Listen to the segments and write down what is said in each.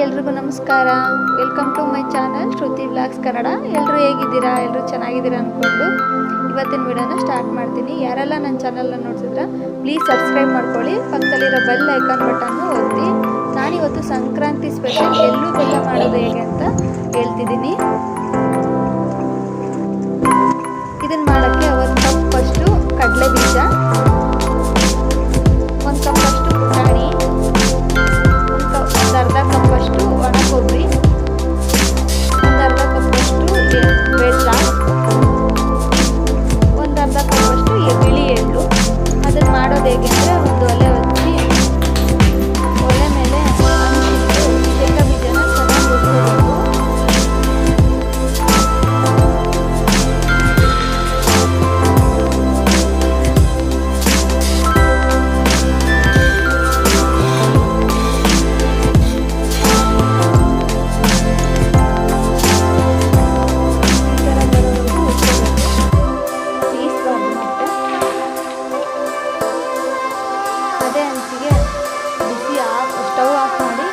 ಎಲ್ರಿಗೂ ನಮಸ್ಕಾರ. Welcome to my channel Shruti vlogs Kannada. ಎಲ್ಲರೂ ಹೇಗಿದ್ದೀರಾ? ಎಲ್ಲರೂ ಚೆನ್ನಾಗಿದ್ದೀರಾ ಅಂದ್ಕೊಂಡು ಇವತ್ತಿನ ವಿಡಿಯೋನ ಸ್ಟಾರ್ಟ್ ಮಾಡ್ತೀನಿ. ಯಾರೆಲ್ಲ ನನ್ನ ಚಾನಲ್ನ ನೋಡ್ತಿದ್ರೆ ಪ್ಲೀಸ್ ಸಬ್ಸ್ಕ್ರೈಬ್ ಮಾಡ್ಕೊಳ್ಳಿ, ಪಕ್ಕದಲ್ಲಿರೋ ಬೆಲ್ ಐಕಾನ್ ಬಟನ್ನು ಒತ್ತಿ. ನಾನಿವತ್ತು ಸಂಕ್ರಾಂತಿ ಸ್ಪೆಷಲ್ ಎಳ್ಳು ಬೆಲ್ಲ ಮಾಡೋದು ಹೇಗೆ ಅಂತ ಹೇಳ್ತಿದ್ದೀನಿ. ಇದನ್ನು ಮಾಡೋಕ್ಕೆ 1 ಕಪ್ ಫಸ್ಟು ಕಡಲೆ ಬೀಜ, 1 ಕಪ್ ಅಷ್ಟು ಪುಟಾಣಿ, ಒಂದು ಅರ್ಧ ಕಪ್ಪಷ್ಟು ಒಣ ಕೊಬ್ಬರಿ, ಒಂದು ಅರ್ಧ ಕಪ್ಪಷ್ಟು ಬೆಲ್ಲ, ಒಂದು ಅರ್ಧ ಕಪ್ಪಷ್ಟು ಬಿಳಿ ಎಳ್ಳು. ಅದನ್ನು ಮಾಡೋದು ಹೇಗೆ ಅಂದರೆ ಒಂದು ಒಲೆ ಹಚ್ಚಿ ಒಲೆ ಮೇಲೆ ಅಂಟಿಟ್ಟು ಶೇಂಗಾ ಬೀಜನ ಚೆನ್ನಾಗಿ ಹುರ್ಕೋಬೇಕು. ಸ್ಟವ್ ಆಫ್ ಮಾಡಿ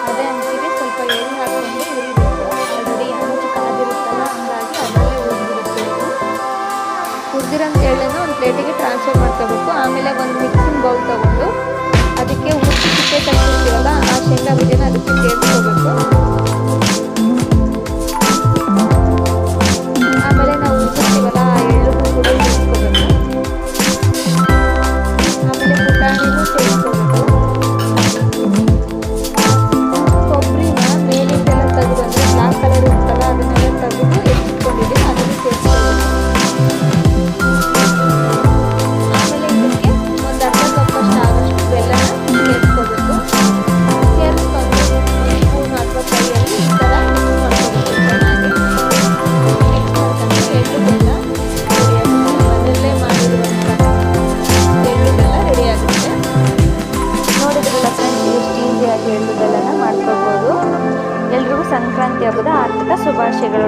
ಅದೇ ಹಂಚಿಗೆ ಸ್ವಲ್ಪ ಎಳ್ಳು ಹಾಕೊಂಡು ಹುರಿಬೇಕು. ಆಲ್ರೆಡಿ ಹಂಚು ಕಾದಿರುತ್ತಲ್ಲ, ಹಂಗಾಗಿ ಅದರಲ್ಲೇ ಹುರಿದಿರುತ್ತೆ. ಹುರಿದಿರೋಂಥ ಎಳ್ಳನ್ನು ಒಂದು ಪ್ಲೇಟಿಗೆ ಟ್ರಾನ್ಸ್ಫರ್ ಮಾಡ್ಕೋಬೇಕು. ಆಮೇಲೆ ಒಂದು ಮಿಕ್ಸಿಂಗ್ ಬೌಲ್ ತೊಗೊಂಡು ಅದಕ್ಕೆ ಉಪ್ಪು ಸಿಪ್ಪೆ ತೆಗೆದಿರ್ತೀವಲ್ಲ ಆ ಶೇಂಗಾ ಬೀಜನ ಅದಕ್ಕೆ ಸೇರಿಸ್ಕೋಬೇಕು. ಆಮೇಲೆ ನಾವು ಹುರಿದಿರ್ತೀವಲ್ಲ ಆ ಎಳ್ಳು ಕೂಡ ಸೇರಿಸ್ಕೋಬೇಕು. ಆಮೇಲೆ ಪುಟಾಣಿನೂ ಸೇರಿಸ್ಕೋಬೇಕು. ಕೊಬ್ಬರಿನ ಮೇಲಿಂದೆಲ್ಲ ತೆಗೆದು ಅಂದರೆ ಬ್ಲಾಕ್ ಕಲರ್ ಇರುತ್ತಲ್ಲ ಅದನ್ನೆಲ್ಲ ತೆಗೆದು ಎತ್ತಿಟ್ಕೊಂಡಿದ್ದೀನಿ, ಅದನ್ನು ಸೇರಿಸ್ಕೋಬೇಕು. ಆಮೇಲೆ ಇದಕ್ಕೆ ಒಂದು ಅರ್ಧ ಕಪ್ಪಷ್ಟು ಆದಷ್ಟು ಬೆಲ್ಲನ ಸೇರಿಸ್ಕೋಬೇಕು. ಸೇರಿಸ್ಕೊಂಡು ಒಂದು ಸ್ಪೂನ್ ಅಥವಾ ಕೈಯಲ್ಲಿ ಈ ಥರ ಮಿಕ್ಸ್ ಮಾಡ್ಕೋಬೇಕು. ಚೆನ್ನಾಗಿ ಮಿಕ್ಸ್ ಮಾಡ್ಕೊಂಡು ಎಳ್ಳು ಬೆಲ್ಲ ರೆಡಿ ಆಗುತ್ತೆ. ಮನೆಯಲ್ಲೇ ಮಾಡಿರುವಂಥ ಎಳ್ಳು ಬೆಲ್ಲ ರೆಡಿ ಆಗುತ್ತೆ. ನೋಡಿದ್ರಲ್ಲ ಫ್ರೆಂಡ್ಸ್, ಎಷ್ಟು ಈಸಿಯಾಗಿ ಎಳ್ಳು ಬೆಲ್ಲನ ಮಾಡ್ಕೊಳ್ಬೋದು. ಎಲ್ರಿಗೂ ಸಂಕ್ರಾಂತಿ ಹಬ್ಬದ ಆರ್ಥಿಕ ಶುಭಾಶಯಗಳು.